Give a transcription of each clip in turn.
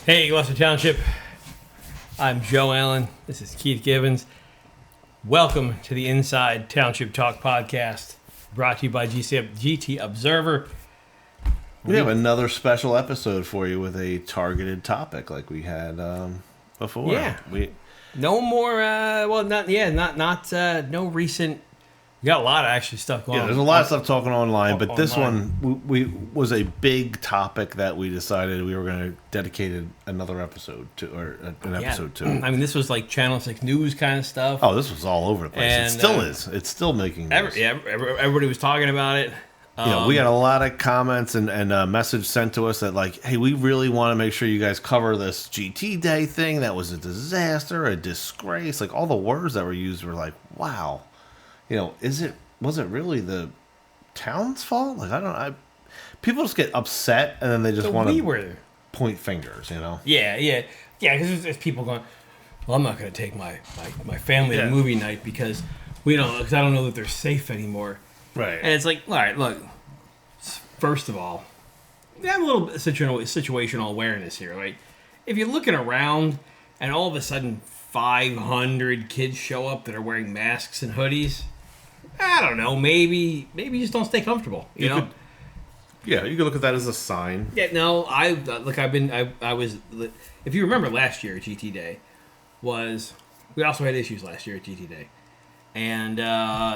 Hey, Gloucester Township. I'm Joe Allen. This is Keith Gibbons. Welcome to the Inside Township Talk podcast, brought to you by GT Observer. We have another special episode for you with a targeted topic like we had before. Yeah. No more, no recent. We got a lot of actually stuff going on. Yeah, there's a lot of stuff talking online, but this one we was a big topic that we decided we were going to dedicate another episode to, or an episode to. I mean, this was like Channel 6 news kind of stuff. Oh, this was all over the place. And, it still is. It's still making news. Everybody was talking about it. We got a lot of comments and a message sent to us that like, hey, we really want to make sure you guys cover this GT Day thing. That was a disaster, a disgrace. Like all the words that were used were like, wow. Was it really the town's fault? Like, people just get upset and then they just want to point fingers, Yeah, because there's people going, well, I'm not going to take my family to movie night because because I don't know that they're safe anymore. Right. And it's like, all right, look, first of all, we have a little bit of situational awareness here. Like, if you're looking around and all of a sudden 500 kids show up that are wearing masks and hoodies, I don't know, maybe you just don't stay comfortable, you know? You could look at that as a sign. Yeah, no, I was, if you remember last year at GT Day, we also had issues last year at GT Day. And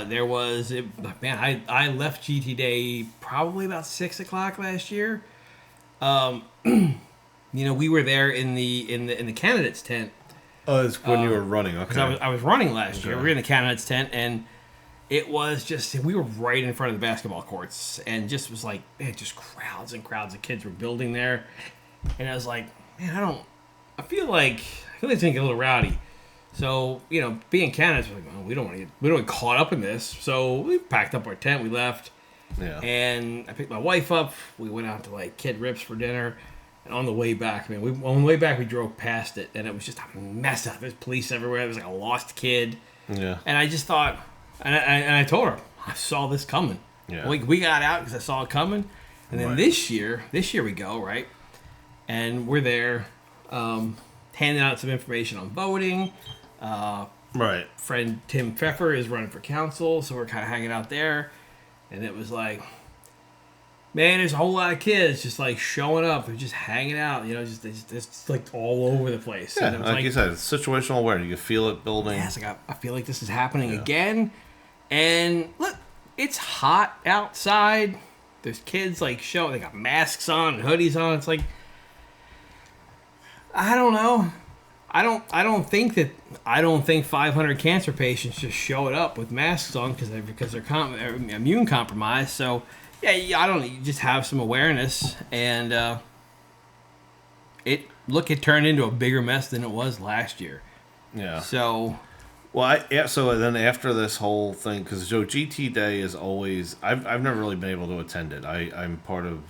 there was, I left GT Day probably about 6 o'clock last year. We were there in the candidates tent. Oh, it's when you were running, okay. Because I was running last year. We were in the candidates tent, and it was just, we were right in front of the basketball courts, and just was like, man, just crowds and crowds of kids were building there. And I was like, man, I feel like it's going to get a little rowdy. So, being candidates, we're like, well, we don't want to get caught up in this. So we packed up our tent, we left. Yeah. And I picked my wife up. We went out to like Kid Rips for dinner. And on the way back, on the way back, we drove past it, and it was just a mess up. There's police everywhere. There was like a lost kid. Yeah. And I just thought, and I told her, I saw this coming. Yeah. We got out because I saw it coming. And then this year we go, right? And we're there handing out some information on voting. Right. Friend Tim Pfeffer is running for council, so we're kind of hanging out there. And it was like, man, there's a whole lot of kids just like showing up. They're just hanging out, just like all over the place. Yeah, and it was like you said, it's situational awareness. You can feel it building. Yeah, it's like I feel like this is happening again. And look, it's hot outside. There's kids like they got masks on and hoodies on. It's like, I don't know. I don't think 500 cancer patients just showed up with masks on because they're immune compromised. So you just have some awareness, and it turned into a bigger mess than it was last year. Yeah. So. Well, so then after this whole thing, because GT Day is always, I've never really been able to attend it. I'm part of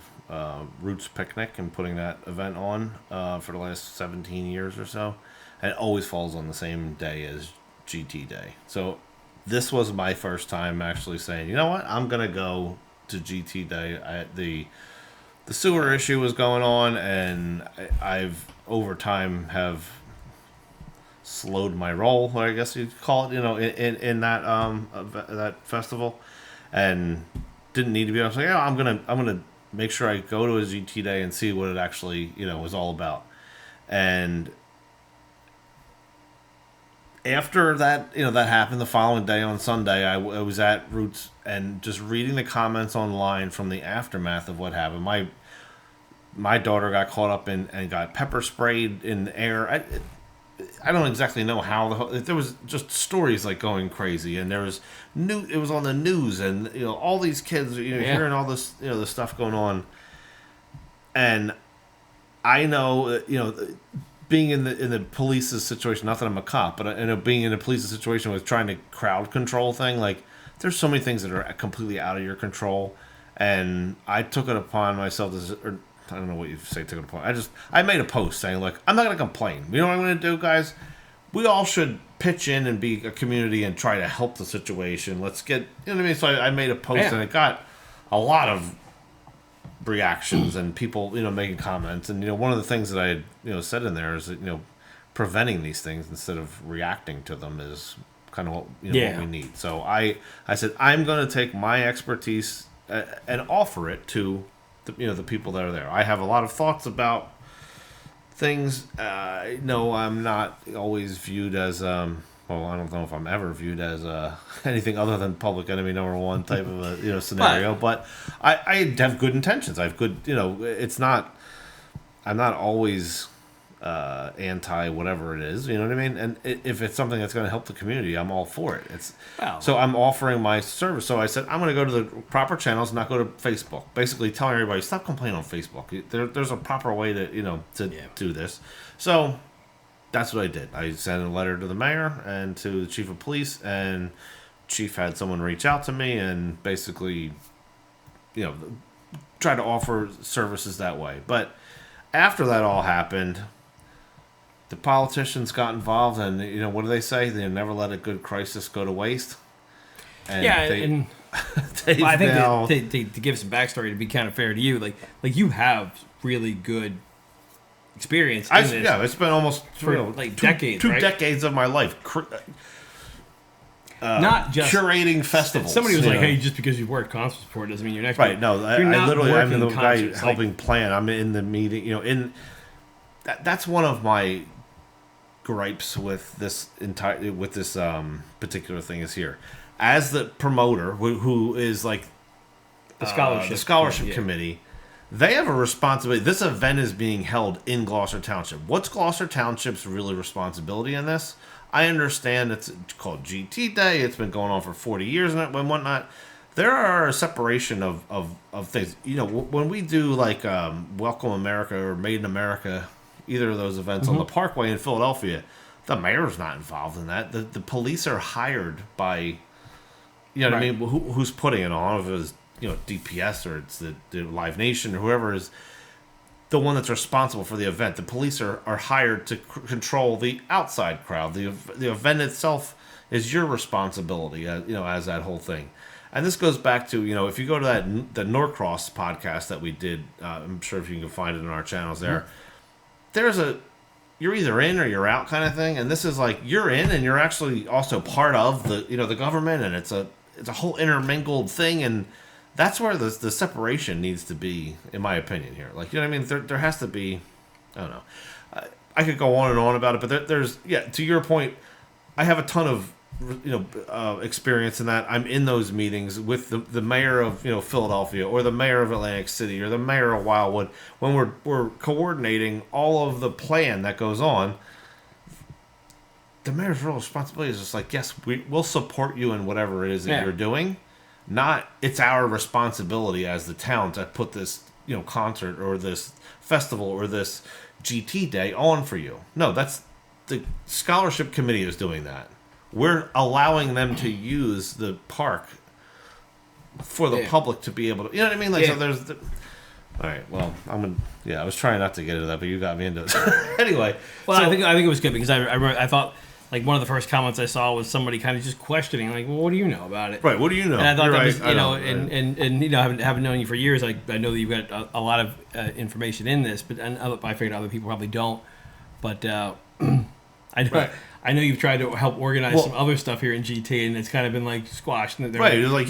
Roots Picnic and putting that event on for the last 17 years or so. And it always falls on the same day as GT Day. So this was my first time actually saying, you know what, I'm going to go to GT Day. The sewer issue was going on, and I've over time have slowed my roll, I guess you'd call it, in that festival, and didn't need to be. I was like, I'm gonna make sure I go to a GT Day and see what it actually was all about. And after that, that happened the following day on Sunday, I was at Roots and just reading the comments online from the aftermath of what happened. My daughter got caught up and got pepper sprayed in the air. I don't exactly know how there was just stories like going crazy, and there was it was on the news, and all these kids hearing all this this stuff going on, and I know, being in the police's situation, not that I'm a cop, but I know being in a police's situation with trying to crowd control thing, like, there's so many things that are completely out of your control. And I took it upon myself, or I don't know what you say, took it upon. I made a post saying, like, I'm not going to complain. You know what I'm going to do, guys? We all should pitch in and be a community and try to help the situation. Let's get, you know what I mean? So I made a post and it got a lot of reactions and people, making comments. And, one of the things that I had, said in there is that, preventing these things instead of reacting to them is kind of what, what we need. So I said, I'm going to take my expertise and offer it to the people that are there. I have a lot of thoughts about things. No, I'm not always viewed as I don't know if I'm ever viewed as anything other than public enemy number one type of a scenario. But I have good intentions. I have good, it's not. I'm not always anti whatever it is. You know what I mean? And if it's something that's going to help the community, I'm all for it. So I'm offering my service. So I said I'm going to go to the proper channels, not go to Facebook. Basically, telling everybody stop complaining on Facebook. There's a proper way to do this. So that's what I did. I sent a letter to the mayor and to the chief of police, and chief had someone reach out to me and basically, try to offer services that way. But after that all happened, the politicians got involved, and what do they say? They never let a good crisis go to waste. And I think to give some backstory, to be kind of fair to you, like you have really good experience in this. Yeah, it's been almost decades, two decades of my life. Not just curating festivals. Somebody was like, "Hey, just because you've worked concerts before doesn't mean you're an expert." Right? No, I'm the guy helping plan. I'm in the meeting. That's one of my gripes with this particular thing is here. As the promoter, who is like the scholarship committee, they have a responsibility. This event is being held in Gloucester Township. What's Gloucester Township's really responsibility in this? I understand it's called GT Day. It's been going on for 40 years and whatnot. There are a separation of things. When we do like Welcome America or Made in America, either of those events on the Parkway in Philadelphia, the mayor's not involved in that. The police are hired by, what I mean, who's putting it on? If it was DPS or it's the Live Nation or whoever is the one that's responsible for the event. The police are hired to control the outside crowd. The event itself is your responsibility, as that whole thing. And this goes back to, if you go to the Norcross podcast that we did, I'm sure if you can find it in our channels there, there's you're either in or you're out kind of thing. And this is like, you're in and you're actually also part of the government, and it's a whole intermingled thing. And that's where the separation needs to be, in my opinion here. Like, you know what I mean? There has to be, I don't know. I could go on and on about it, but there's, to your point, I have a ton of, experience in that. I'm in those meetings with the mayor of, Philadelphia, or the mayor of Atlantic City, or the mayor of Wildwood, when we're coordinating all of the plan that goes on. The mayor's real responsibility is just like, yes, we'll support you in whatever it is that you're doing. Not, it's our responsibility as the town to put this, concert or this festival or this GT Day on for you. No, that's the scholarship committee is doing that. We're allowing them to use the park for the public to be able to, you know what I mean? Like, so there's all right, well, I was trying not to get into that, but you got me into it. Anyway. Well, I think it was good because I thought, like, one of the first comments I saw was somebody kind of just questioning, like, well, what do you know about it? Right, what do you know? And I thought that was, and having known you for years, I know that you've got a lot of information in this, but I figured other people probably don't. But I know you've tried to help organize some other stuff here in GT, and it's kind of been like squashed. Right, like, you're like,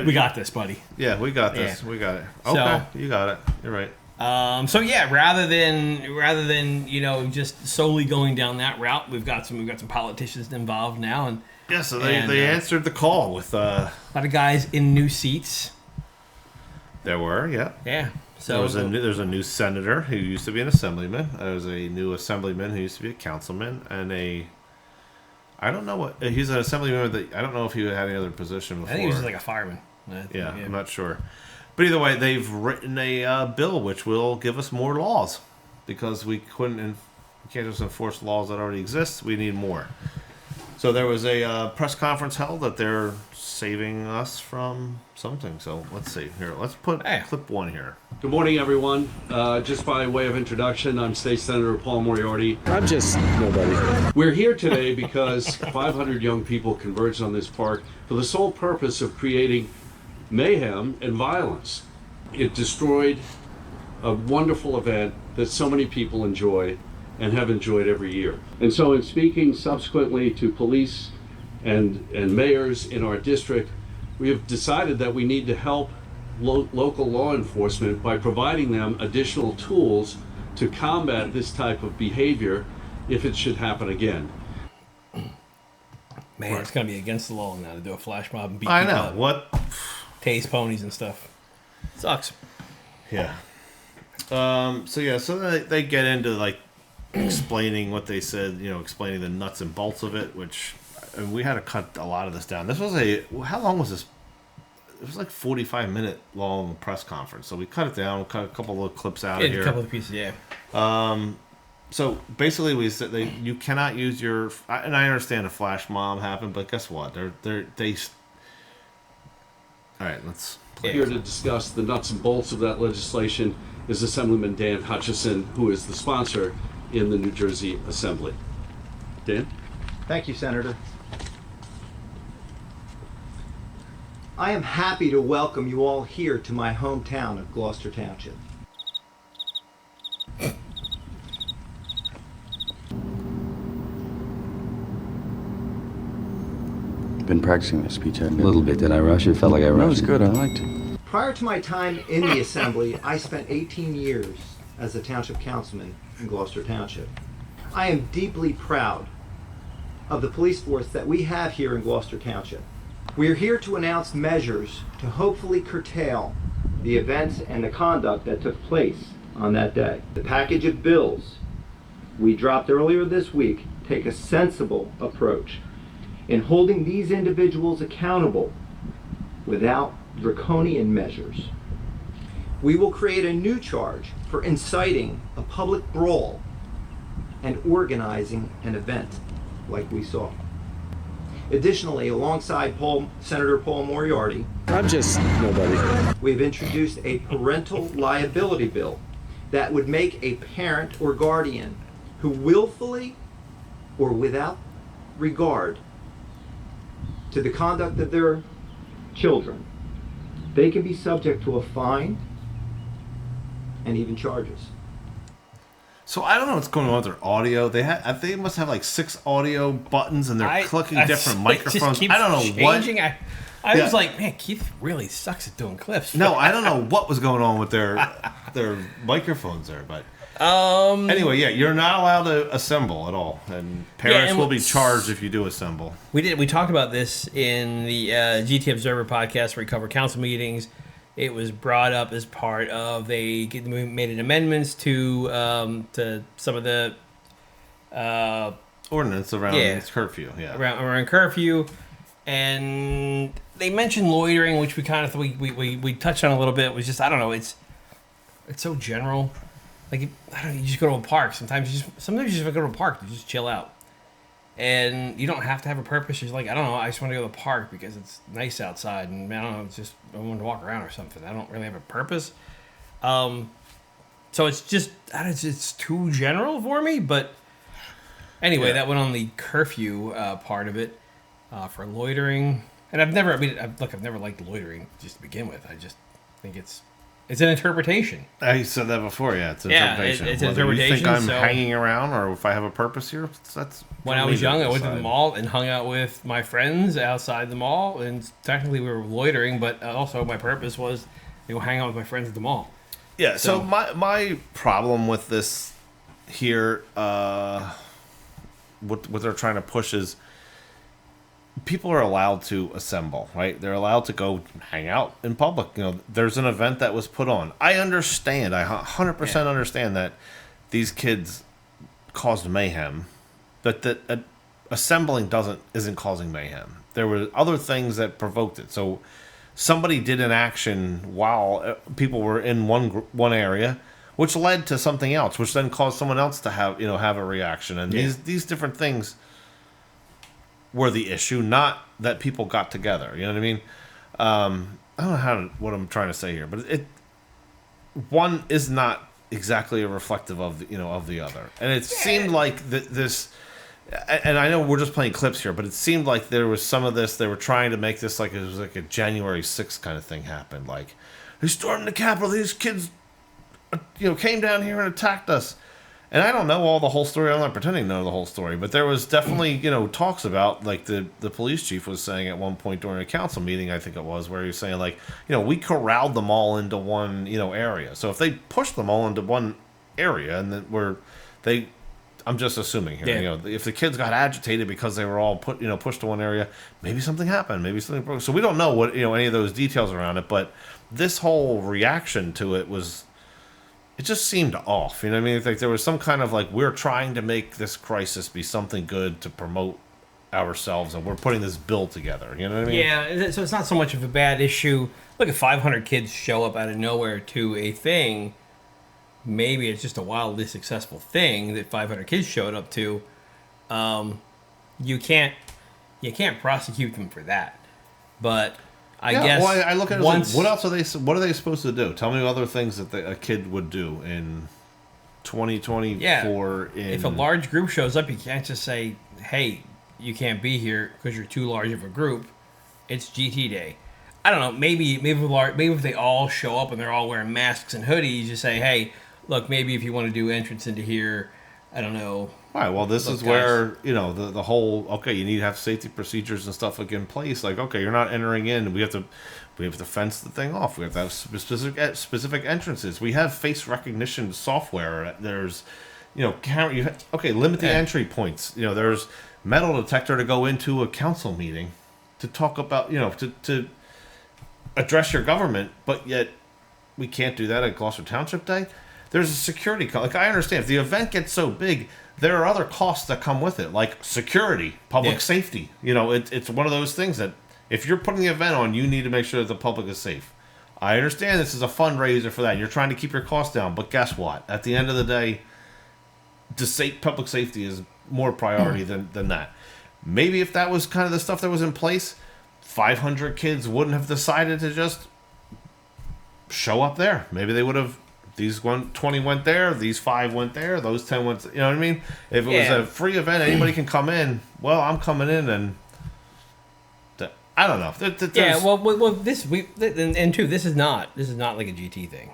we got this, buddy. Yeah, we got this. Yeah. We got it. Okay, you got it. You're right. Rather than just solely going down that route, we've got some politicians involved now, and so they answered the call with a lot of guys in new seats. There were, yeah. So there's a new senator who used to be an assemblyman. There's a new assemblyman who used to be a councilman, and I don't know what he's an assemblyman. I don't know if he had any other position before. I think he was just like a fireman. I'm not sure. But either way, they've written a bill which will give us more laws. because we can't just enforce laws that already exist. We need more. So there was a press conference held that they're saving us from something. So let's see here. Let's put clip 1 here. Good morning, everyone. Just by way of introduction, I'm State Senator Paul Moriarty. I'm just nobody. We're here today because 500 young people converged on this park for the sole purpose of creating mayhem and violence. It destroyed a wonderful event that so many people enjoy and have enjoyed every year. And so in speaking subsequently to police and mayors in our district, we have decided that we need to help local law enforcement by providing them additional tools to combat this type of behavior if it should happen again. Man, it's going to be against the law now to do a flash mob and beat I people know. up. What? Tase ponies and stuff. Sucks. Yeah. So they get into like explaining what they said, explaining the nuts and bolts of it, which we had to cut a lot of this down. This was how long was this? It was like 45-minute long press conference. So we cut it down, cut a couple of clips out of here. A couple of pieces, yeah. So basically we said you cannot use your, and I understand a flash mob happened, but guess what? All right, let's play. Here to discuss the nuts and bolts of that legislation is Assemblyman Dan Hutchison, who is the sponsor in the New Jersey Assembly. Dan? Thank you, Senator. I am happy to welcome you all here to my hometown of Gloucester Township. Been practicing my speech, a little bit. Did I rush it? Felt like I rushed. No, it was good. I liked it. Prior to my time in the Assembly, I spent 18 years as a Township Councilman in Gloucester Township. I am deeply proud of the police force that we have here in Gloucester Township. We are here to announce measures to hopefully curtail the events and the conduct that took place on that day. The package of bills we dropped earlier this week take a sensible approach in holding these individuals accountable without draconian measures. We will create a new charge for inciting a public brawl and organizing an event like we saw. Additionally, alongside Senator Paul Moriarty, I'm just nobody. we've introduced a parental liability bill that would make a parent or guardian who willfully or without regard to the conduct of their children, they can be subject to a fine and even charges. So I don't know what's going on with their audio. They must have like 6 audio buttons, and they're clicking different microphones. I don't know changing. I was like, man, Keith really sucks at doing clips. No, I don't know what was going on with their microphones there, but anyway, yeah, you're not allowed to assemble at all, and parents will be charged if you do assemble. We talked about this in the GT Observer podcast where we cover council meetings. It was brought up as part of they made an amendments to some of the ordinance around curfew, around curfew, and they mentioned loitering, which we kind of we touched on a little bit. It was just I don't know, it's so general. Like I don't know, you just go to a park. Sometimes you just go to a park to just chill out. And you don't have to have a purpose. You're like, I don't know, I just want to go to the park because it's nice outside. And I don't know, it's just, I want to walk around or something. I don't really have a purpose. So it's just, it's too general for me. But anyway, that went on the curfew part of it for loitering. And I've never liked loitering just to begin with. I just think it's an interpretation. I said that before, it's an interpretation. It's an interpretation. You think I'm hanging around or if I have a purpose here, that's... When I was young, I went to the mall and hung out with my friends outside the mall, and technically we were loitering, but also my purpose was to hang out with my friends at the mall. Yeah, so my problem with this here, what they're trying to push is people are allowed to assemble, right? They're allowed to go hang out in public. There's an event that was put on. I understand. I 100% understand that these kids caused mayhem, but that assembling isn't causing mayhem. There were other things that provoked it. So somebody did an action while people were in one area, which led to something else, which then caused someone else to have a reaction. And these different things were the issue, not that people got together. You know what I mean? I don't know what I'm trying to say here, but one is not exactly a reflective of the other. And it seemed like this. And I know we're just playing clips here, but it seemed like there was some of this. They were trying to make this like it was like a January 6th kind of thing happened. Like, they stormed the Capitol. These kids, came down here and attacked us. And I don't know all the whole story. I'm not pretending to know the whole story. But there was definitely, talks about, like, the police chief was saying at one point during a council meeting, I think it was, where he was saying, like, we corralled them all into one, area. So if they pushed them all into one area and then I'm just assuming here. Yeah. If the kids got agitated because they were all pushed to one area, maybe something happened. Maybe something broke. So we don't know what any of those details around it. But this whole reaction to it just seemed off. You know what I mean? It's like there was some kind of like, we're trying to make this crisis be something good to promote ourselves, and we're putting this bill together. You know what I mean? Yeah. So it's not so much of a bad issue. Look, if 500 kids show up out of nowhere to a thing, maybe it's just a wildly successful thing that 500 kids showed up to. You can't prosecute them for that. But I guess I look at it like, what else what are they supposed to do? Tell me other things that a kid would do in 2024. Yeah. If a large group shows up, you can't just say, "Hey, you can't be here because you're too large of a group." It's GT Day. I don't know. Maybe if they all show up and they're all wearing masks and hoodies, you say, "Hey, look, maybe if you want to do entrance into here, I don't know." All right, well, this is where, the whole, okay, you need to have safety procedures and stuff like in place. Like, okay, you're not entering in. We have to fence the thing off. We have to have specific entrances. We have face recognition software. There's, camera. Limit the entry points. There's metal detector to go into a council meeting to talk about, to address your government, but yet we can't do that at Gloucester Township Day. There's a security like, I understand if the event gets so big, there are other costs that come with it, like security, public safety. It's one of those things that if you're putting the event on, you need to make sure that the public is safe. I understand this is a fundraiser for that, and you're trying to keep your costs down, but guess what? At the end of the day, public safety is more priority than that. Maybe if that was kind of the stuff that was in place, 500 kids wouldn't have decided to just show up there. Maybe they would have. These 20 went there, these 5 went there, those 10 went. You know what I mean? If it was a free event, anybody can come in. Well, I'm coming in, and I don't know. This is not like a GT thing.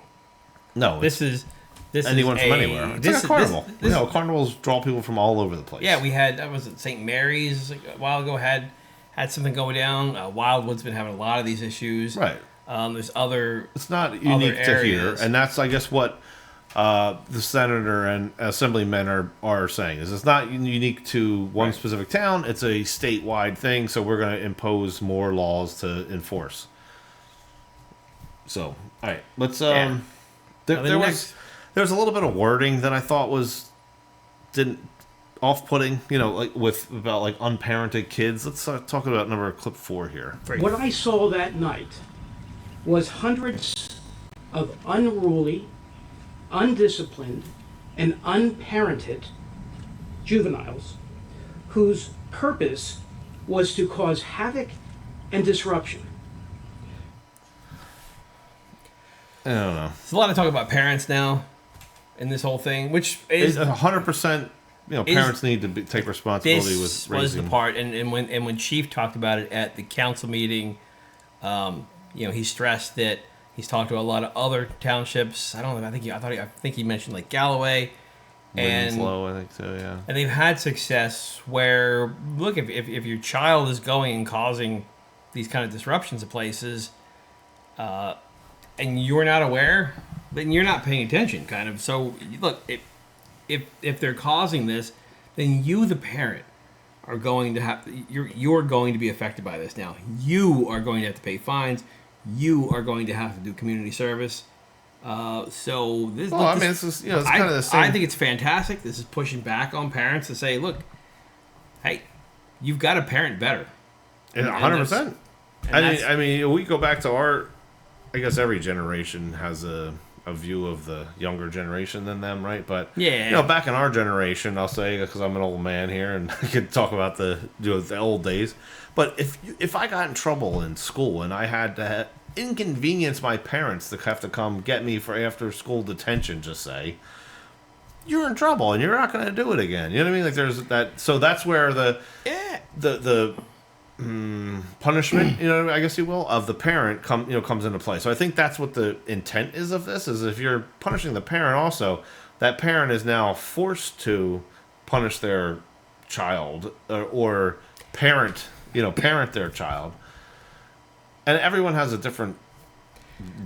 No, this is anyone from anywhere. It's like a carnival. Carnivals draw people from all over the place. Yeah, we had St. Mary's a while ago had something going down. Wildwood's been having a lot of these issues. Right. There's other. It's not unique to here, and that's, I guess, what the senator and assemblymen are saying. Is it's not unique to one specific town. It's a statewide thing, so we're going to impose more laws to enforce. So, all right, let's. There was a little bit of wording that I thought didn't off-putting. About unparented kids. Let's talk about number clip 4 here. What I saw that night was hundreds of unruly, undisciplined, and unparented juveniles whose purpose was to cause havoc and disruption. I don't know. There's a lot of talk about parents now in this whole thing, which is 100%. Parents need to take responsibility with raising. Was the part, and when Chief talked about it at the council meeting, he stressed that he's talked to a lot of other townships. I don't know. I think he mentioned like Galloway, and Winslow, I think so. Yeah. And they've had success where, look, if your child is going and causing these kind of disruptions to places, and you're not aware, then you're not paying attention, kind of. So look, if they're causing this, then you, the parent, are going to have you're going to be affected by this. Now you are going to have to pay fines. You are going to have to do community service. So this. Well, I mean, this is it's kind of the same. I think it's fantastic. This is pushing back on parents to say, look, hey, you've got to parent better. 100%. I mean, we go back to I guess every generation has a a view of the younger generation than them, right? But yeah, back in our generation, I'll say, because I'm an old man here and I could talk about the old days. But if I got in trouble in school and I had to inconvenience my parents to have to come get me for after school detention, just say, you're in trouble and you're not going to do it again. You know what I mean? Like there's that. So that's where the punishment, I guess you will, of the parent comes into play. So I think that's what the intent is of this. Is if you're punishing the parent, also that parent is now forced to punish their child or parent their child, and everyone has a different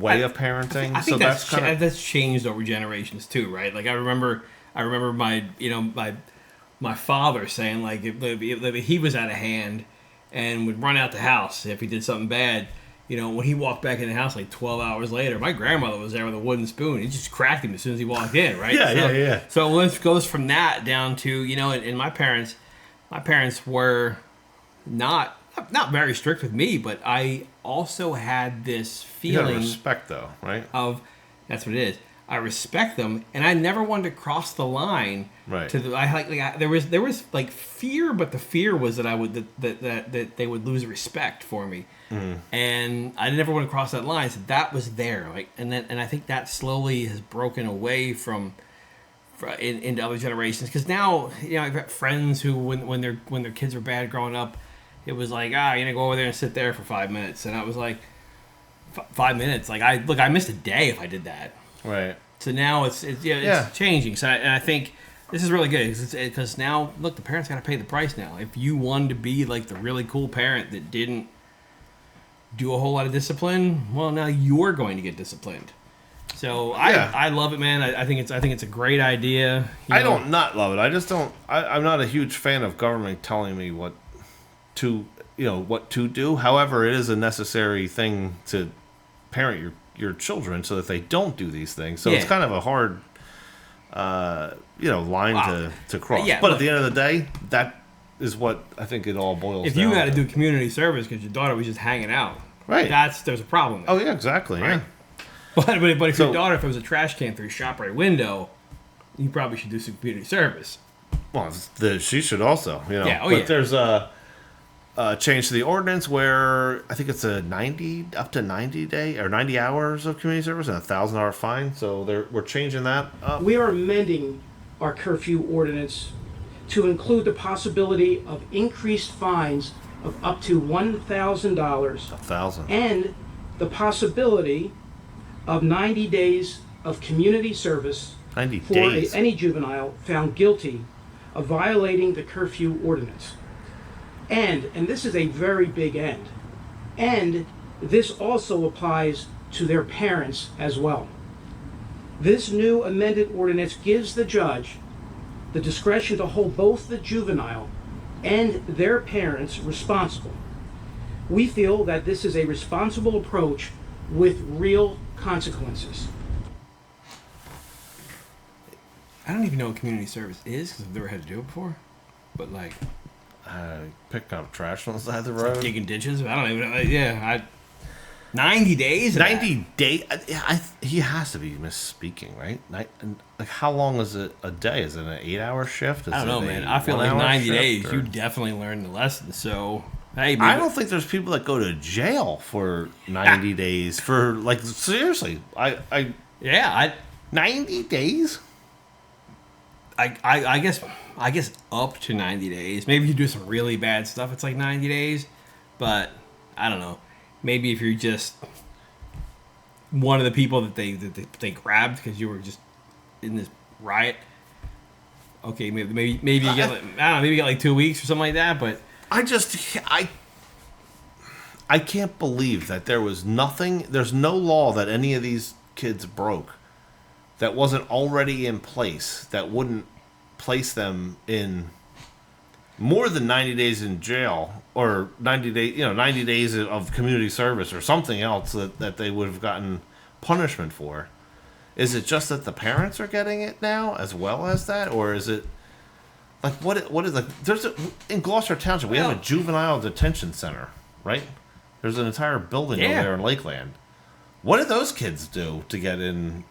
way of parenting. I think that's changed over generations too, right? Like I remember my father saying, like, if he was out of hand and would run out the house if he did something bad, when he walked back in the house like 12 hours later, my grandmother was there with a wooden spoon. He just cracked him as soon as he walked in, right? Yeah. So it goes from that down to, and my parents were not very strict with me, but I also had this feeling. You gotta respect, though, right? That's what it is. I respect them, and I never wanted to cross the line. Right. There was like fear, but the fear was that they would lose respect for me, and I never want to cross that line. So that was there, and I think that slowly has broken away from into other generations. Because now, I've got friends who, when their kids were bad growing up, it was like, you're gonna go over there and sit there for 5 minutes, and I was like, 5 minutes. Like I missed a day if I did that. Right. So now it's changing. So I think this is really good because now, look, the parents got to pay the price now. If you wanted to be like the really cool parent that didn't do a whole lot of discipline, well, now you're going to get disciplined. So I love it, man. I think it's a great idea. I don't not love it. I just don't. I'm not a huge fan of government telling me what to do. However, it is a necessary thing to parent your children so that they don't do these things. So it's kind of a hard, line to cross. But at the end of the day, that is what I think it all boils down to. If you got to do community service because your daughter was just hanging out, right? There's a problem there. Oh yeah, exactly. Right? Yeah. But if your daughter, if it was a trash can through your shop right window, you probably should do some community service. Well, she should also, Yeah. Oh, but there's a change to the ordinance where I think it's up to 90 day or 90 hours of community service and a $1,000 fine. So we're changing that up. We are amending our curfew ordinance to include the possibility of increased fines of up to $1,000. $1,000. And the possibility of 90 days of community service 90 for days. any juvenile found guilty of violating the curfew ordinance. And this is a very big and this also applies to their parents as well. This new amended ordinance gives the judge the discretion to hold both the juvenile and their parents responsible. We feel that this is a responsible approach with real consequences. I don't even know what community service is because I've never had to do it before. But Picking up trash on the side of the road. Digging ditches. I don't even know. 90 days? 90 days? He has to be misspeaking, right? How long is it a day? Is it an 8-hour shift? I don't know, man. I feel like 90 days, you definitely learned the lesson. So, hey, I don't think there's people that go to jail for 90 days. For, seriously. 90 days? I guess up to 90 days. Maybe you do some really bad stuff, it's like 90 days. But I don't know. Maybe if you're just one of the people that they grabbed because you were just in this riot. Okay, maybe you get maybe you get like 2 weeks or something like that. But I can't believe that there's no law that any of these kids broke that wasn't already in place that wouldn't place them in more than 90 days in jail or 90 days of community service or something else that they would have gotten punishment for. Is it just that the parents are getting it now as well as that, or is it what is in Gloucester Township we have a juvenile detention center, right? There's an entire building over there in Lakeland. What did those kids do to get in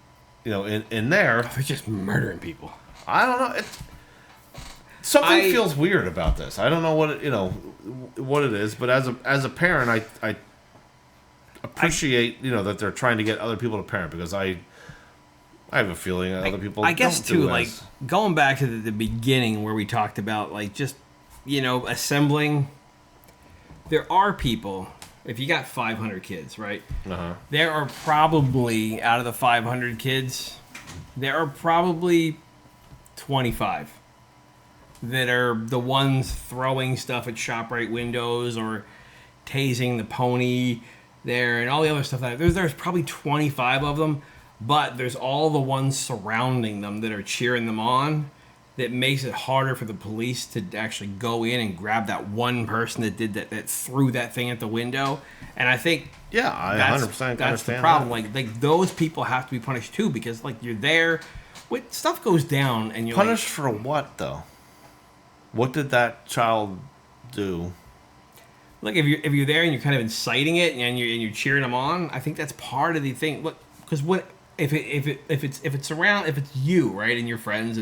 in there. They're just murdering people. I don't know. Something feels weird about this. I don't know what it is, but as a parent, I appreciate that they're trying to get other people to parent, because I have a feeling that other people. I guess don't too, do like going back to the beginning where we talked about like just assembling. There are people. If you got 500 kids, right? There are probably, out of the 500 kids, there are probably 25 that are the ones throwing stuff at ShopRite windows or tasing the pony there and all the other stuff. There's probably 25 of them, but there's all the ones surrounding them that are cheering them on. That makes it harder for the police to actually go in and grab that one person that did that threw that thing at the window. And I think I 100% that's the understand problem. that. Like those people have to be punished too, because like you're there, when stuff goes down and you're punished for what though? What did that child do? Look, if you're there and you're kind of inciting it and you're cheering them on, I think that's part of the thing. Look, because if it's you, right, and your friends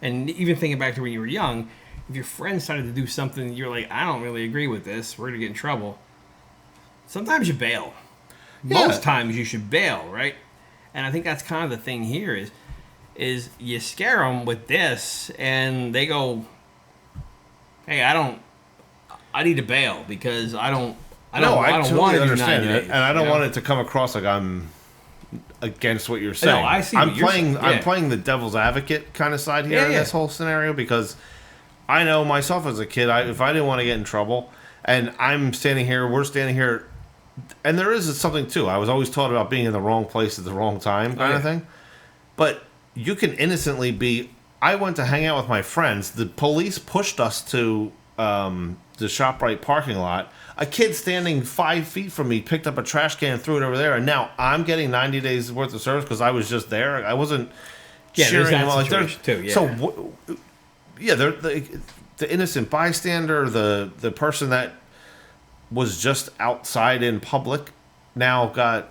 and even thinking back to when you were young, if your friend started to do something, you're like, I don't really agree with this. We're going to get in trouble. Sometimes you bail. Yeah. Most times you should bail, right? And I think that's kind of the thing here is you scare them with this, and they go, hey, I need to bail because I don't totally want to understand do 90 it, days, and I don't want it to come across like I'm against what you're saying. No, I see. I'm playing the devil's advocate kind of side here in this whole scenario, because I know myself as a kid, if I didn't want to get in trouble, and we're standing here, and there is something too. I was always taught about being in the wrong place at the wrong time kind of thing. But you can innocently be. I went to hang out with my friends. The police pushed us to the ShopRite parking lot. A kid standing 5 feet from me picked up a trash can and threw it over there, and now I'm getting 90 days worth of service because I was just there. I wasn't cheering him on. Too, yeah. So, the innocent bystander, the person that was just outside in public, now got.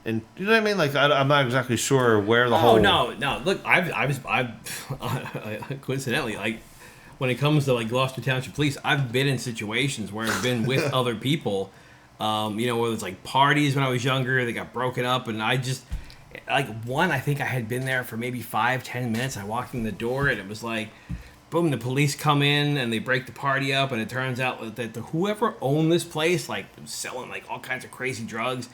And you know what I mean? Like I'm not exactly sure where the whole. No. Look, I've coincidentally, like when it comes to like Gloucester Township Police, I've been in situations where I've been with other people. Where it's like parties when I was younger, they got broken up, and I just I think I had been there for maybe 5-10 minutes. I walked in the door, and it was like, boom, the police come in and they break the party up, and it turns out that whoever owned this place, like, was selling like all kinds of crazy drugs.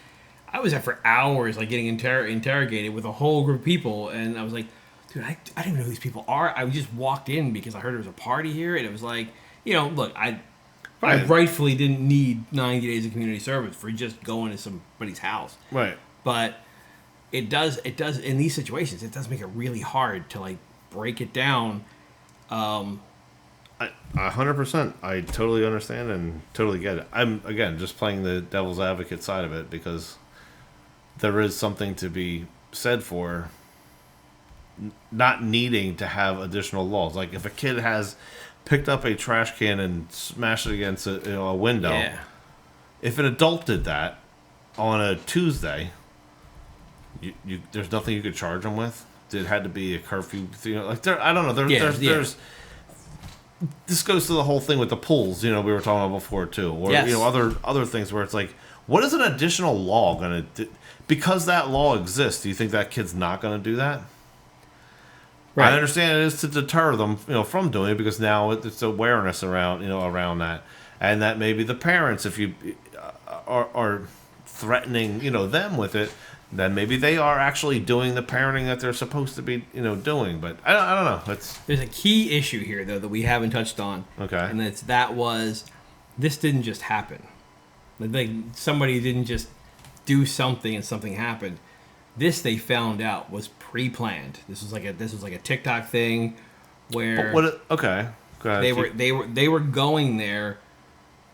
I was there for hours, like getting interrogated with a whole group of people, and I was like, dude, I don't even know who these people are. I just walked in because I heard there was a party here, and it was like, look, I rightfully didn't need 90 days of community service for just going to somebody's house. Right. But it does in these situations, it does make it really hard to like break it down. 100%. I totally understand and totally get it. I'm, again, just playing the devil's advocate side of it, because there is something to be said for not needing to have additional laws. Like if a kid has picked up a trash can and smashed it against a window, if an adult did that on a Tuesday, you there's nothing you could charge them with. It had to be a curfew. I don't know. There's this goes to the whole thing with the pools. We were talking about before too, or other things where it's like, what is an additional law going to do? Because that law exists, do you think that kid's not going to do that? Right. I understand it is to deter them, from doing it, because now it's awareness around that, and that maybe the parents, if you are threatening, them with it, then maybe they are actually doing the parenting that they're supposed to be, doing. But I don't know. There's a key issue here though that we haven't touched on. Okay. And this didn't just happen. Like somebody didn't just do something and something happened. This, they found out, was pre-planned. This was like a TikTok thing where okay. Go ahead. They were going there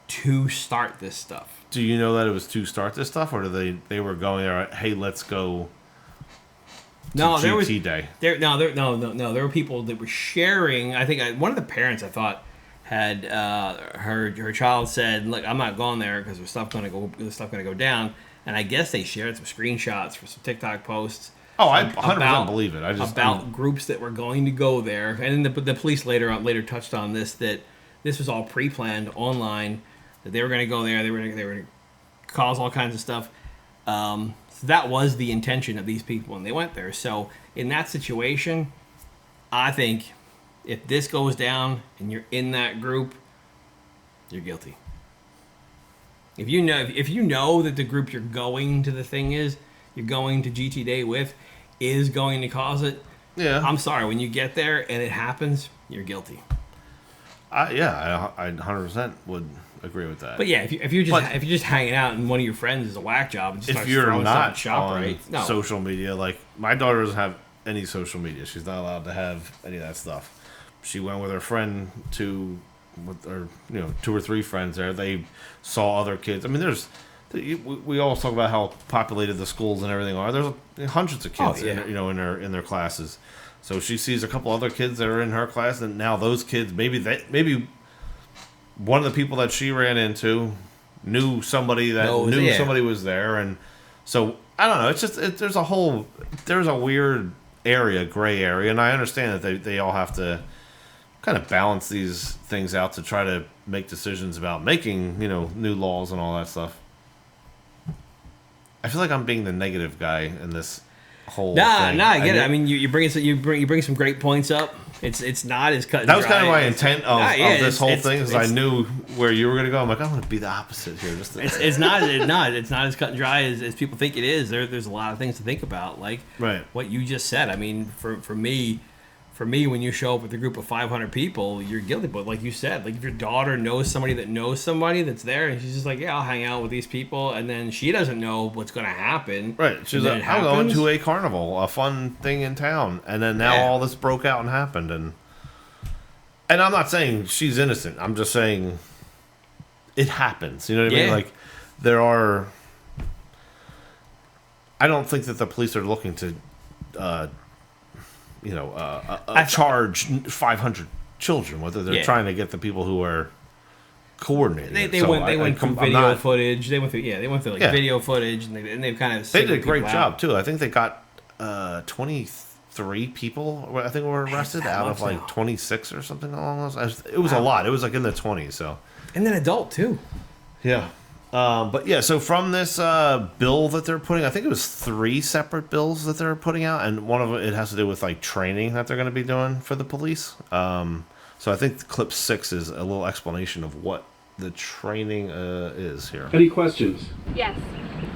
to start this stuff. Do you know that it was to start this stuff, or they were going there? Hey, let's go. GT Day. There were people that were sharing. I think one of the parents, I thought, had her child said, "Look, I'm not going there because there's stuff going to go down." And I guess they shared some screenshots for some TikTok posts. Oh, I 100% believe it. Groups that were going to go there, and the police later touched on this, that this was all pre-planned online, that they were going to go there, they were going to cause all kinds of stuff. So that was the intention of these people when they went there. So in that situation, I think if this goes down and you're in that group, you're guilty. If you know that the group you're going to you're going to GT Day with, is going to cause it, I'm sorry, when you get there and it happens, you're guilty. I 100% would agree with that. But yeah, if you're just hanging out and one of your friends is a whack job, and just if you're not shop, on right? No. social media, like my daughter doesn't have any social media. She's not allowed to have any of that stuff. She went with her friend to, with her, 2 or 3 friends there. They saw other kids. I mean, we all talk about how populated the schools and everything are. There's hundreds of kids, in their classes. So she sees a couple other kids that are in her class, and now those kids, maybe one of the people that she ran into knew somebody that somebody was there, and so I don't know. It's just there's a weird area, gray area, and I understand that they all have to kind of balance these things out to try to make decisions about making new laws and all that stuff. I feel like I'm being the negative guy in this whole thing. I get it. I mean, you bring some great points up. It's not as cut and that was dry. kind of my intent of this whole thing, because I knew where you were going to go. I'm like, I'm going to be the opposite here. It's not as cut and dry as people think it is. There's a lot of things to think about, like what you just said. I mean, for me, when you show up with a group of 500 people, you're guilty. But like you said, like if your daughter knows somebody that's there, and she's just like, yeah, I'll hang out with these people, and then she doesn't know what's going to happen. Right. She's like, I'm going to a carnival, a fun thing in town, and then now all this broke out and happened, and I'm not saying she's innocent. I'm just saying it happens. You know what I mean? Like I don't think that the police are looking to charge 500 children, whether they're trying to get the people who are coordinating. They went through video footage. They went through video footage, and they've kind of. They did a great job too. I think they got 23 people. I think were arrested out of like 26 or something along those lines. It was a lot. It was like in the 20s. So. And then adult too. Yeah. But yeah, so from this bill that they're putting, I think it was 3 separate bills that they're putting out, and one of it has to do with like training that they're going to be doing for the police. So I think clip 6 is a little explanation of what the training is here. Any questions? Yes.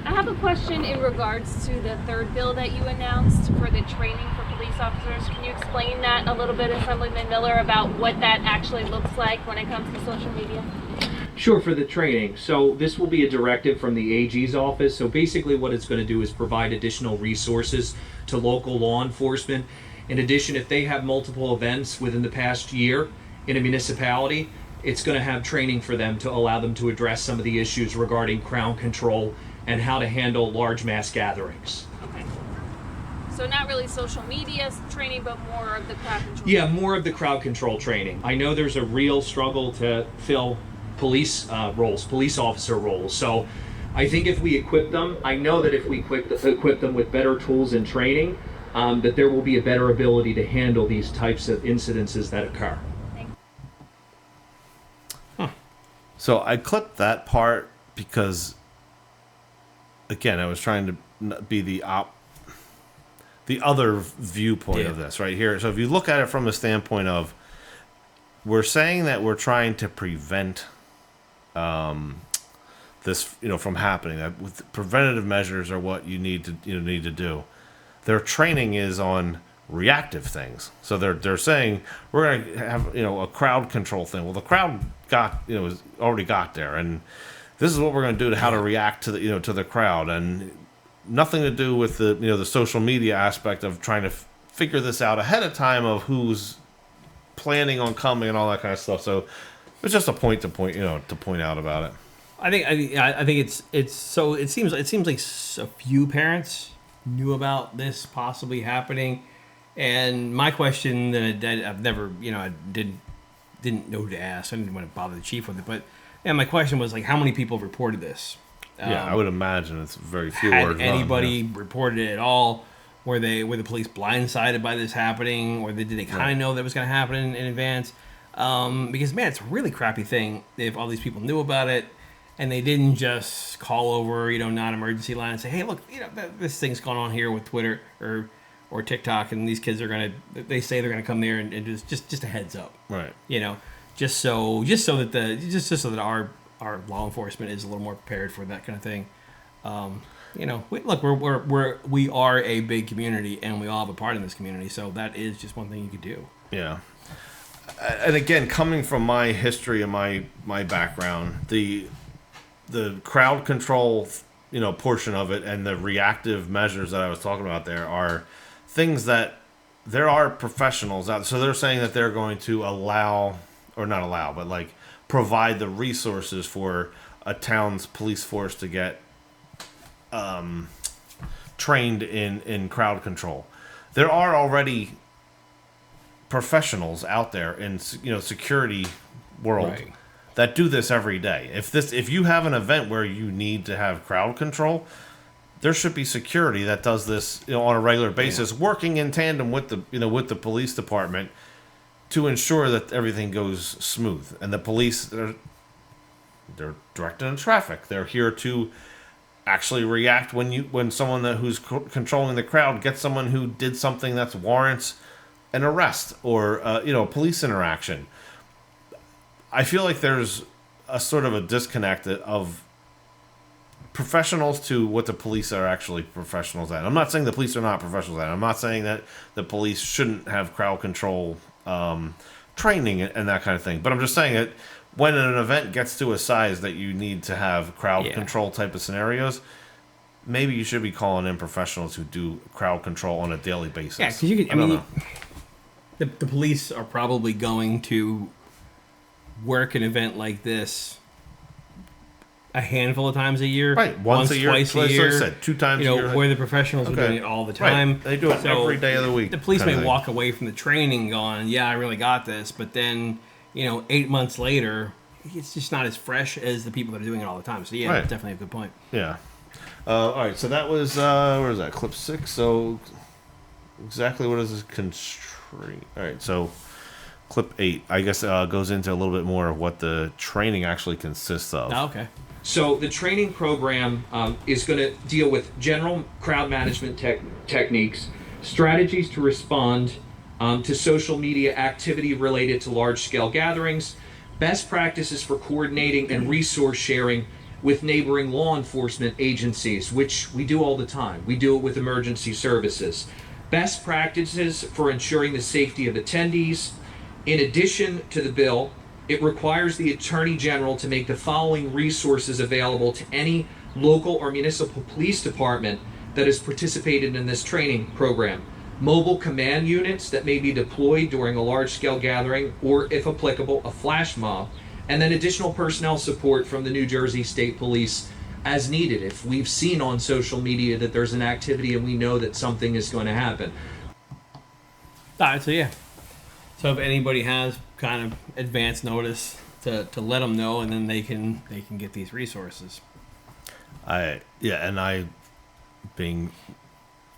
I have a question in regards to the 3rd bill that you announced for the training for police officers. Can you explain that a little bit, Assemblyman Miller, about what that actually looks like when it comes to social media? Sure, for the training. So this will be a directive from the AG's office. So basically what it's going to do is provide additional resources to local law enforcement. In addition, if they have multiple events within the past year in a municipality, it's going to have training for them to allow them to address some of the issues regarding crowd control and how to handle large mass gatherings. Okay. So not really social media training, but more of the crowd control. Yeah, more of the crowd control training. I know there's a real struggle to fill police officer roles. So I think if we equip them, I know that if we equip them with better tools and training, that there will be a better ability to handle these types of incidences that occur. So I clipped that part because, again, I was trying to be the other viewpoint of this right here. So if you look at it from a standpoint of, we're saying that we're trying to prevent this, from happening. That with preventative measures are what you need to do. Their training is on reactive things. So they're saying we're going to have a crowd control thing. Well, the crowd already got there, and this is what we're going to do to how to react to the to the crowd, and nothing to do with the social media aspect of trying to figure this out ahead of time of who's planning on coming and all that kind of stuff. So it's just a point to point out about it. I think it's so it seems like a few parents knew about this possibly happening, and my question that I've never I didn't know to ask. I didn't want to bother the chief with it, but my question was like, how many people reported this? I would imagine it's very few. Had anybody reported it at all? Were the police blindsided by this happening, or did they kind of know that was going to happen in advance? Because man, it's a really crappy thing if all these people knew about it and they didn't just call over, non-emergency line and say, "Hey, look, this thing's going on here with Twitter or TikTok, and these kids they say they're gonna come there and just a heads up, right? Just so that our law enforcement is a little more prepared for that kind of thing." We are a big community, and we all have a part in this community, so that is just one thing you could do. Yeah. And again, coming from my history and my background, the crowd control, portion of it and the reactive measures that I was talking about there are things that there are professionals out. So they're saying that they're going to provide the resources for a town's police force to get trained in crowd control. There are already professionals out there in security world that do this every day. If you have an event where you need to have crowd control, there should be security that does this on a regular basis, working in tandem with the police department to ensure that everything goes smooth. And the police, they're directing the traffic. They're here to actually react when someone who's controlling the crowd gets someone who did something that warrants an arrest or police interaction. I feel like there's a sort of a disconnect of professionals to what the police are actually professionals at. I'm not saying the police are not professionals at. I'm not saying that the police shouldn't have crowd control training and that kind of thing. But I'm just saying that when an event gets to a size that you need to have crowd control type of scenarios, maybe you should be calling in professionals who do crowd control on a daily basis. Yeah, because I mean, the police are probably going to work an event like this a handful of times a year, right? Once a year, twice a year. Like I said, 2 times a year. Where the professionals are doing it all the time. Right. They do it every day of the week. The police may walk away from the training going, "Yeah, I really got this," but then 8 months later, it's just not as fresh as the people that are doing it all the time. So yeah, that's definitely a good point. Yeah. All right. So that was where is that? Clip 6. So exactly what is this constraint? All right. So clip 8, I guess, goes into a little bit more of what the training actually consists of. Oh, okay. So the training program is going to deal with general crowd management techniques, strategies to respond to social media activity related to large-scale gatherings, best practices for coordinating and resource sharing with neighboring law enforcement agencies, which we do all the time. We do it with emergency services. Best practices for ensuring the safety of attendees. In addition to the bill, it requires the Attorney General to make the following resources available to any local or municipal police department that has participated in this training program. Mobile command units that may be deployed during a large-scale gathering, or if applicable, a flash mob, and then additional personnel support from the New Jersey State Police as needed if we've seen on social media that there's an activity and we know that something is going to happen. All right, so yeah. So if anybody has kind of advance notice to let them know, and then they can get these resources. And I being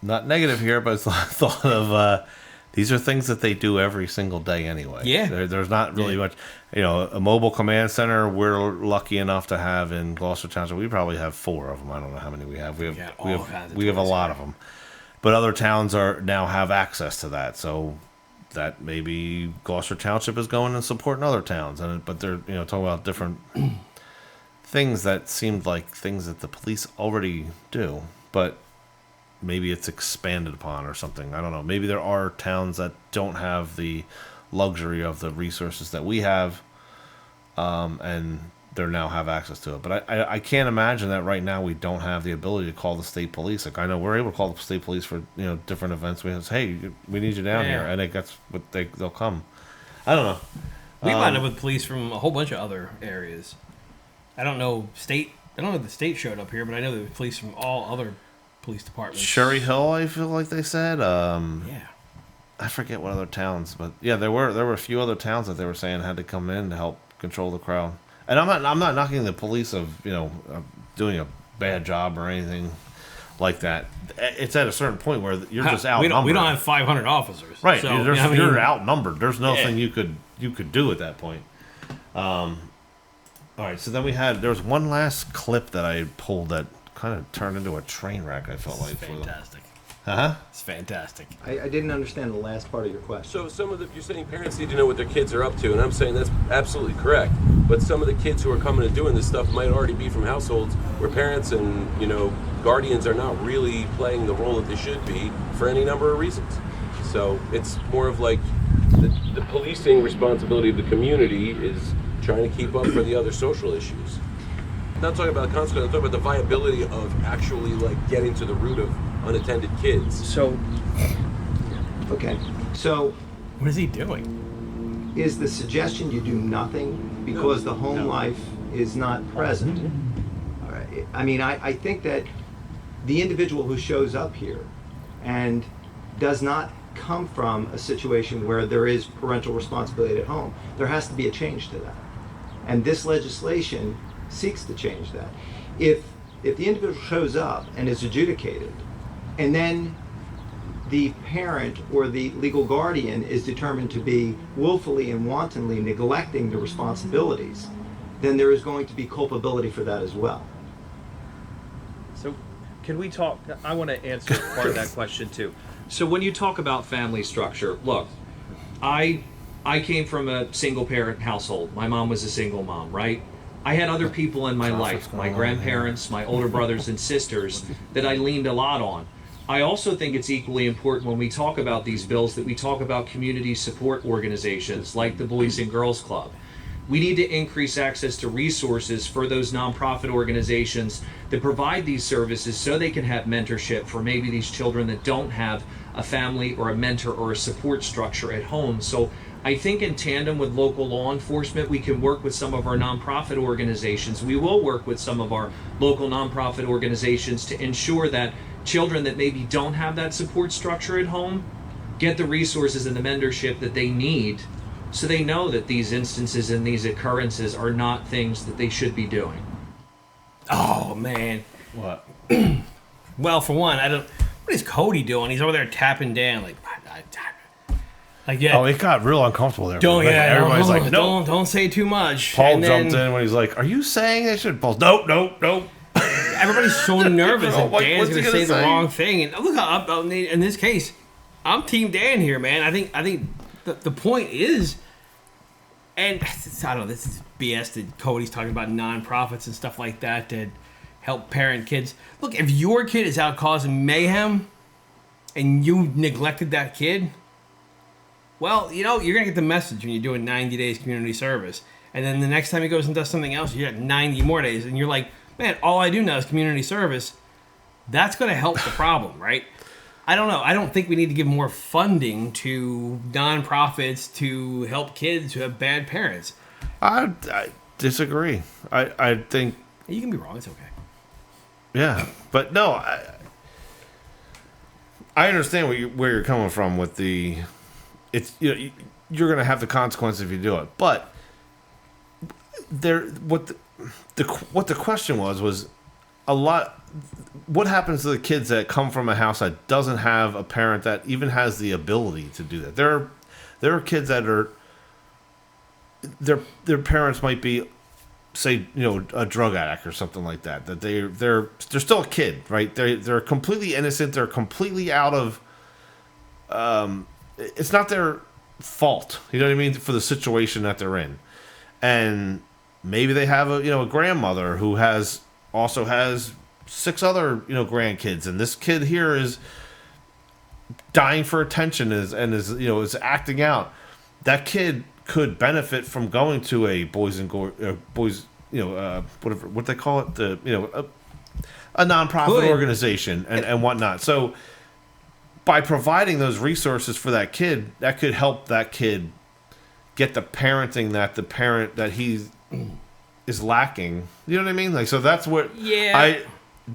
not negative here, but thought of these are things that they do every single day anyway. Yeah, there's not really much. A mobile command center we're lucky enough to have in Gloucester Township. We probably have 4 of them. I don't know how many we have. We have a lot of them, but other towns now have access to that. So that maybe Gloucester Township is going and supporting other towns, but they're talking about different things that seemed like things that the police already do, but maybe it's expanded upon or something. I don't know. Maybe there are towns that don't have the luxury of the resources that we have, and they now have access to it. But I can't imagine that right now we don't have the ability to call the state police. Like, I know we're able to call the state police for different events. We say, hey, we need you down here, and that's what they'll come. I don't know. We lined up with police from a whole bunch of other areas. I don't know if the state showed up here, but I know there were police from all other police departments. Sherry Hill, I feel like they said. Yeah. I forget what other towns, but yeah, there were a few other towns that they were saying had to come in to help control the crowd. And I'm not knocking the police of doing a bad job or anything like that, it's at a certain point where you're just outnumbered. We don't have 500 officers, right? So, you're outnumbered. There's nothing you could do at that point. All right, so then there was one last clip that I pulled that kind of turned into a train wreck. I felt like fantastic. It's fantastic. I didn't understand the last part of your question. So you're saying parents need to know what their kids are up to, and I'm saying that's absolutely correct. But some of the kids who are coming and doing this stuff might already be from households where parents and guardians are not really playing the role that they should be for any number of reasons. So it's more of like the policing responsibility of the community is trying to keep up for the other social issues. I'm not talking about consequence. I'm talking about the viability of actually getting to the root of unattended kids. So what is he doing? Is the suggestion you do nothing because the home life is not present? All right. I mean, I think that the individual who shows up here and does not come from a situation where there is parental responsibility at home, there has to be a change to that. And this legislation seeks to change that. If the individual shows up and is adjudicated, and then the parent or the legal guardian is determined to be willfully and wantonly neglecting the responsibilities, then there is going to be culpability for that as well. So can we talk? I want to answer part of that question too. So when you talk about family structure, look, I came from a single parent household. My mom was a single mom, right? I had other people in my life, my grandparents, my older brothers and sisters, that I leaned a lot on. I also think it's equally important when we talk about these bills that we talk about community support organizations like the Boys and Girls Club. We need to increase access to resources for those nonprofit organizations that provide these services so they can have mentorship for maybe these children that don't have a family or a mentor or a support structure at home. So I think in tandem with local law enforcement, we can work with some of our nonprofit organizations. We will work with some of our local nonprofit organizations to ensure that children that maybe don't have that support structure at home get the resources and the mentorship that they need so they know that these instances and these occurrences are not things that they should be doing. Oh, man. What? Well, for one, what is Cody doing? He's over there tapping Dan yeah. Oh, it got real uncomfortable there. Everybody's like, no. Don't say too much. Paul jumped in when he's like, are you saying they should? Paul's, nope. Everybody's so nervous that Dan's going to say the wrong thing. And look, in this case, I'm Team Dan here, man. I think the point is, and I don't know, this is BS that Cody's talking about nonprofits and stuff like that to help parent kids. Look, if your kid is out causing mayhem and you neglected that kid, well, you're going to get the message when you're doing 90 days community service. And then the next time he goes and does something else, you get 90 more days. And you're like, man, all I do now is community service. That's going to help the problem, right? I don't know. I don't think we need to give more funding to nonprofits to help kids who have bad parents. I disagree. I think... You can be wrong. It's okay. Yeah. But no, I understand where you're coming from with the... It's you're going to have the consequence if you do it. But what the question was a lot... What happens to the kids that come from a house that doesn't have a parent that even has the ability to do that? There are kids that are their parents might be, say, a drug addict or something like that. That they're still a kid, right? They're completely innocent. They're completely out of. It's not their fault. You know what I mean? For the situation that they're in, and maybe they have a grandmother who also has 6 other grandkids, and this kid here is dying for attention is acting out. That kid could benefit from going to a whatever what they call it, a nonprofit organization and whatnot. So by providing those resources for that kid, that could help that kid get the parenting that the parent that he is lacking. You know what I mean? Like, so that's what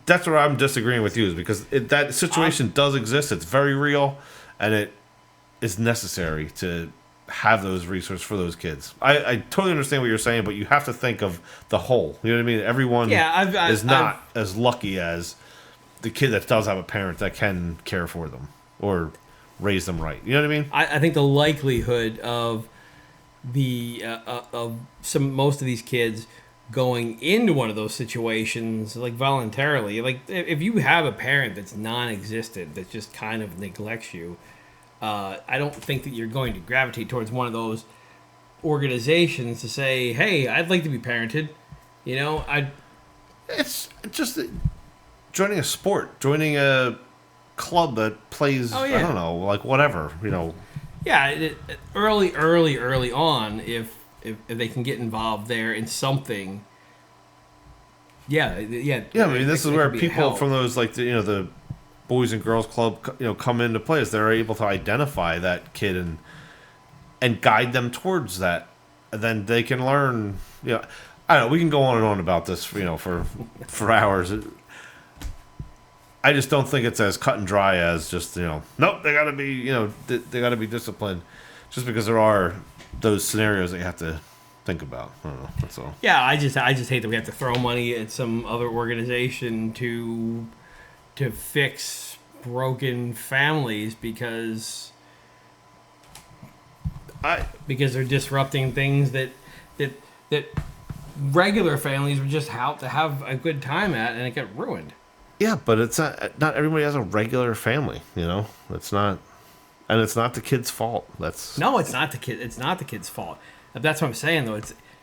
that's where I'm disagreeing with you, is because that situation does exist. It's very real, and it is necessary to have those resources for those kids. I totally understand what you're saying, but you have to think of the whole. You know what I mean? Everyone is not as lucky as the kid that does have a parent that can care for them or raise them right. You know what I mean? I think the likelihood of most of these kids going into one of those situations, like voluntarily, like if you have a parent that's non-existent, that just kind of neglects you, I don't think that you're going to gravitate towards one of those organizations to say, hey, I'd like to be parented. You know, it's just joining a sport, joining a club that plays, I don't know, like whatever, you know. Yeah, early on, if they can get involved there in something. Yeah. I mean, this is where people from those, like, the Boys and Girls Club, come into play, is they're able to identify that kid and guide them towards that, and then they can learn. I don't know. We can go on and on about this, for hours. I just don't think it's as cut and dry as just, nope, they got to be, they got to be disciplined, just because there are those scenarios that you have to think about. I don't know. That's all. Yeah, I just hate that we have to throw money at some other organization to fix broken families because they're disrupting things that regular families would just have to have a good time at, and it got ruined. Yeah, but it's not everybody has a regular family, It's not, and it's not the kid's fault. No, it's not the kid. It's not the kid's fault. That's what I'm saying, though.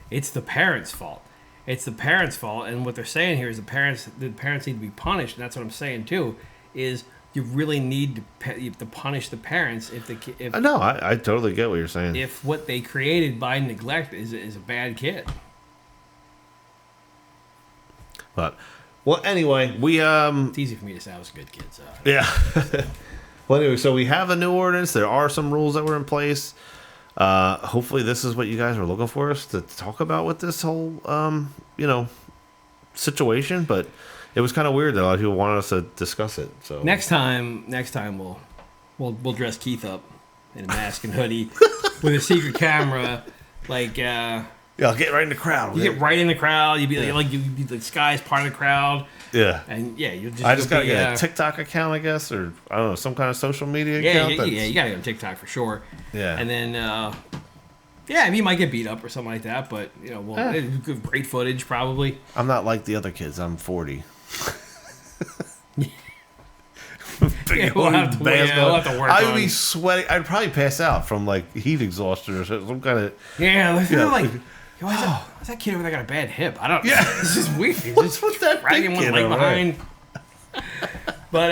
It's the parents' fault. It's the parents' fault, and what they're saying here is the parents need to be punished, and that's what I'm saying too. Is you really need to punish the parents if the kid. No, I totally get what you're saying. If what they created by neglect is a bad kid. But. Well, anyway, it's easy for me to say I was a good kid, so. Yeah. Well, anyway, so we have a new ordinance. There are some rules that were in place. Hopefully this is what you guys are looking for us to talk about with this whole, situation. But it was kind of weird that a lot of people wanted us to discuss it. So next time we'll dress Keith up in a mask and hoodie with a secret camera, like. Yeah, I'll get right in the crowd. You get right in the crowd. You'd be you'd be the Sky's part of the crowd. Yeah. And you'll just. I just gotta get a TikTok account, I guess, or I don't know, some kind of social media account. Yeah, you gotta get on TikTok for sure. Yeah. And then, you might get beat up or something like that, but great footage probably. I'm not like the other kids. I'm 40. We'll have to work. I would be sweating. I'd probably pass out from like heat exhaustion or some kind of. Why's that kid over there got a bad hip? I don't. Yeah, this is weird. What's with that dragging one leg behind? But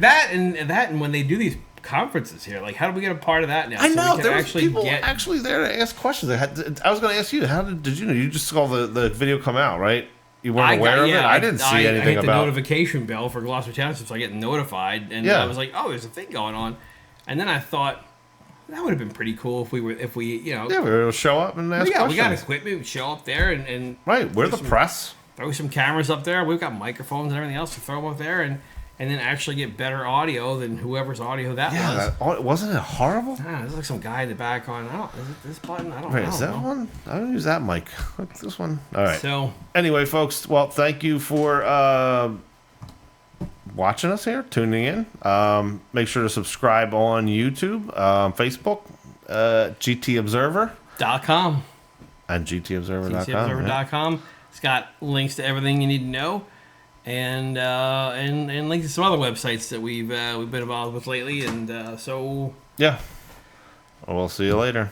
that and when they do these conferences here, like how do we get a part of that now? I know there was people actually there to ask questions. I was going to ask you, how did you know? You just saw the video come out, right? You weren't aware of it. I didn't see anything I hit about the notification bell for Gloucester Township, so I get notified, and I was like, oh, there's a thing going on, and then I thought. That would have been pretty cool if we were Yeah, we were able to show up and ask questions. We got equipment. We show up there and right. We're the press. Throw some cameras up there. We've got microphones and everything else to throw them up there and then actually get better audio than whoever's audio that was. Wasn't it horrible? There's like some guy in the back on. Is it this button? I don't know. Is that one? I don't use that mic. What's this one? All right. So anyway, folks. Well, thank you for watching us here, tuning in. Make sure to subscribe on YouTube, Facebook, GTObserver.com and GTObserver.com. GTObserver.com. It's got links to everything you need to know, and links to some other websites that we've been involved with lately. And so yeah, we'll see you later.